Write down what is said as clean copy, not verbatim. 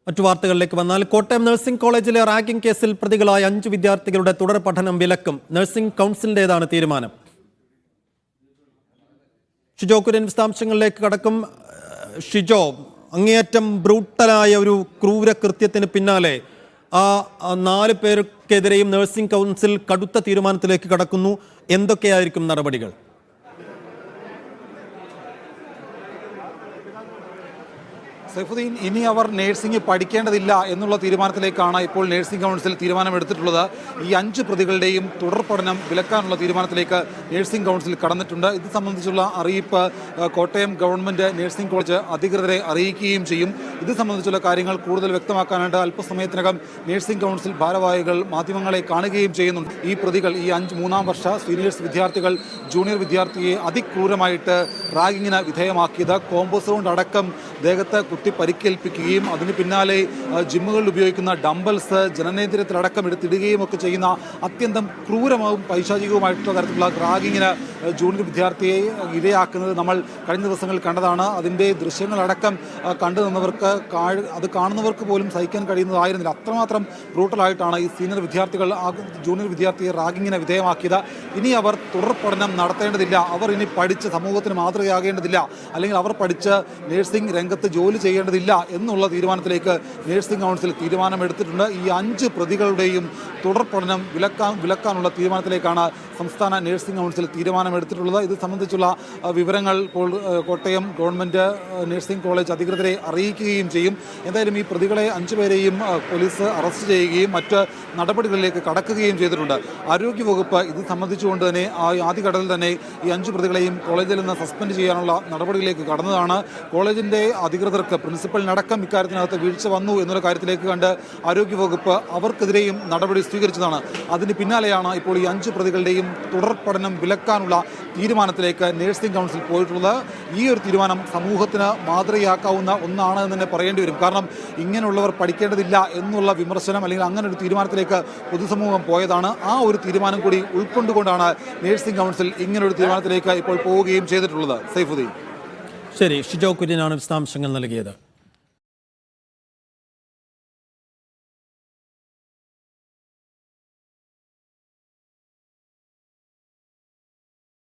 മറ്റു വാർത്തകളിലേക്ക് വന്നാൽ കോട്ടയം നഴ്സിംഗ് കോളേജിലെ റാഗിംഗ് കേസിൽ പ്രതികളായ 5 വിദ്യാർത്ഥികളുടെ തുടർ പഠനം വിലക്കും. നഴ്സിംഗ് കൗൺസിലിന്റേതാണ് തീരുമാനം. ഷിജോ കുര്യൻ വിശദാംശങ്ങളിലേക്ക് കടക്കും. ഷിജോ, അങ്ങേയറ്റം ബ്രൂട്ടലായ ഒരു ക്രൂരകൃത്യത്തിന് പിന്നാലെ ആ 4 പേർക്കെതിരെയും നഴ്സിംഗ് കൗൺസിൽ കടുത്ത തീരുമാനത്തിലേക്ക് കടക്കുന്നു. എന്തൊക്കെയായിരിക്കും നടപടികൾ? സൈഫുദ്ദീൻ, ഇനി അവർ നഴ്സിംഗ് പഠിക്കേണ്ടതില്ല എന്നുള്ള തീരുമാനത്തിലേക്കാണ് ഇപ്പോൾ നഴ്സിംഗ് കൗൺസിൽ തീരുമാനമെടുത്തിട്ടുള്ളത്. ഈ 5 പ്രതികളുടെയും തുടർ പഠനം വിലക്കാനുള്ള തീരുമാനത്തിലേക്ക് നഴ്സിംഗ് കൗൺസിൽ കടന്നിട്ടുണ്ട്. ഇത് സംബന്ധിച്ചുള്ള അറിയിപ്പ് കോട്ടയം ഗവൺമെൻറ് നഴ്സിംഗ് കോളേജ് അധികൃതരെ അറിയിക്കുകയും ചെയ്യും. ഇത് സംബന്ധിച്ചുള്ള കാര്യങ്ങൾ കൂടുതൽ വ്യക്തമാക്കാനായിട്ട് അല്പസമയത്തിനകം നഴ്സിംഗ് കൗൺസിൽ ഭാരവാഹികൾ മാധ്യമങ്ങളെ കാണുകയും ചെയ്യുന്നുണ്ട്. ഈ പ്രതികൾ, ഈ 3-ാം വർഷ സീനിയേഴ്സ് വിദ്യാർത്ഥികൾ ജൂനിയർ വിദ്യാർത്ഥിയെ അതിക്രൂരമായിട്ട് റാഗിങ്ങിന് വിധേയമാക്കിയത്, കോമ്പോസൗണ്ട് അടക്കം ദേഹത്ത് പരിക്കേൽപ്പിക്കുകയും അതിന് പിന്നാലെ ജിമ്മുകളിൽ ഉപയോഗിക്കുന്ന ഡംബൽസ് ജനനേന്ദ്രിയത്തിലടക്കം എടുത്തിടുകയും ഒക്കെ ചെയ്യുന്ന അത്യന്തം ക്രൂരമാവും പൈശാചികവുമായിട്ടുള്ള തരത്തിലുള്ള റാഗിങ്ങിന് ജൂനിയർ വിദ്യാർത്ഥിയെ ഇരയാക്കുന്നത് നമ്മൾ കഴിഞ്ഞ ദിവസങ്ങളിൽ കണ്ടതാണ്. അതിൻ്റെ ദൃശ്യങ്ങളടക്കം കണ്ടു നിന്നവർക്ക് അത് കാണുന്നവർക്ക് പോലും സഹിക്കാൻ കഴിയുന്നതായിരുന്നില്ല. അത്രമാത്രം ബ്രൂട്ടലായിട്ടാണ് ഈ സീനിയർ വിദ്യാർത്ഥികൾ ജൂനിയർ വിദ്യാർത്ഥിയെ റാഗിങ്ങിന് വിധേയമാക്കിയത്. ഇനി അവർ തുടർ പഠനം നടത്തേണ്ടതില്ല, അവർ ഇനി പഠിച്ച് സമൂഹത്തിന് മാതൃകയാകേണ്ടതില്ല, അല്ലെങ്കിൽ അവർ പഠിച്ച് നഴ്സിംഗ് രംഗത്ത് ജോലി ചെയ്യേണ്ടതില്ല എന്നുള്ള തീരുമാനത്തിലേക്ക് നഴ്സിംഗ് കൗൺസിൽ തീരുമാനമെടുത്തിട്ടുണ്ട്. ഈ 5 പ്രതികളുടെയും തുടർ പഠനം വിലക്കാനുള്ള തീരുമാനത്തിലേക്കാണ് സംസ്ഥാന നഴ്സിംഗ് കൗൺസിൽ തീരുമാനമെടുത്തിട്ടുള്ളത്. ഇത് സംബന്ധിച്ചുള്ള വിവരങ്ങൾ ഇപ്പോൾ കോട്ടയം ഗവൺമെൻറ് നഴ്സിംഗ് കോളേജ് അധികൃതരെ അറിയിക്കുകയും ചെയ്യും. എന്തായാലും ഈ പ്രതികളെ 5 പേരെയും പോലീസ് അറസ്റ്റ് ചെയ്യുകയും മറ്റ് നടപടികളിലേക്ക് കടക്കുകയും ചെയ്തിട്ടുണ്ട്. ആരോഗ്യവകുപ്പ് ഇത് സംബന്ധിച്ചുകൊണ്ട് തന്നെ ആദ്യഘട്ടത്തിൽ തന്നെ ഈ 5 പ്രതികളെയും കോളേജിൽ നിന്ന് സസ്പെൻഡ് ചെയ്യാനുള്ള നടപടികളിലേക്ക് കടന്നതാണ്. കോളേജിൻ്റെ അധികൃതർക്ക്, പ്രിൻസിപ്പലിനടക്കം ഇക്കാര്യത്തിനകത്ത് വീഴ്ച വന്നു എന്നുള്ള കാര്യത്തിലേക്ക് കണ്ട് ആരോഗ്യവകുപ്പ് അവർക്കെതിരെയും നടപടി സ്വീകരിച്ചതാണ്. അതിന് പിന്നാലെയാണ് ഇപ്പോൾ ഈ 5 പ്രതികളുടെയും തുടർ പഠനം വിലക്കാനുള്ള തീരുമാനത്തിലേക്ക് നഴ്സിംഗ് കൗൺസിൽ പോയിട്ടുള്ളത്. ഈ ഒരു തീരുമാനം സമൂഹത്തിന് മാതൃകയാക്കാവുന്ന ഒന്നാണ് എന്ന് തന്നെ പറയേണ്ടി വരും. കാരണം ഇങ്ങനെയുള്ളവർ പഠിക്കേണ്ടതില്ല എന്നുള്ള വിമർശനം, അല്ലെങ്കിൽ അങ്ങനെ ഒരു തീരുമാനത്തിലേക്ക് പൊതുസമൂഹം പോയതാണ്. ആ ഒരു തീരുമാനം കൂടി ഉൾക്കൊണ്ടുകൊണ്ടാണ് നഴ്സിംഗ് കൗൺസിൽ ഇങ്ങനൊരു തീരുമാനത്തിലേക്ക് ഇപ്പോൾ പോവുകയും ചെയ്തിട്ടുള്ളത്. സൈഫുദ്ദീൻ. ശരി, ഷിജോ കുര്യനാണ് വിശദാംശങ്ങൾ നൽകിയത്.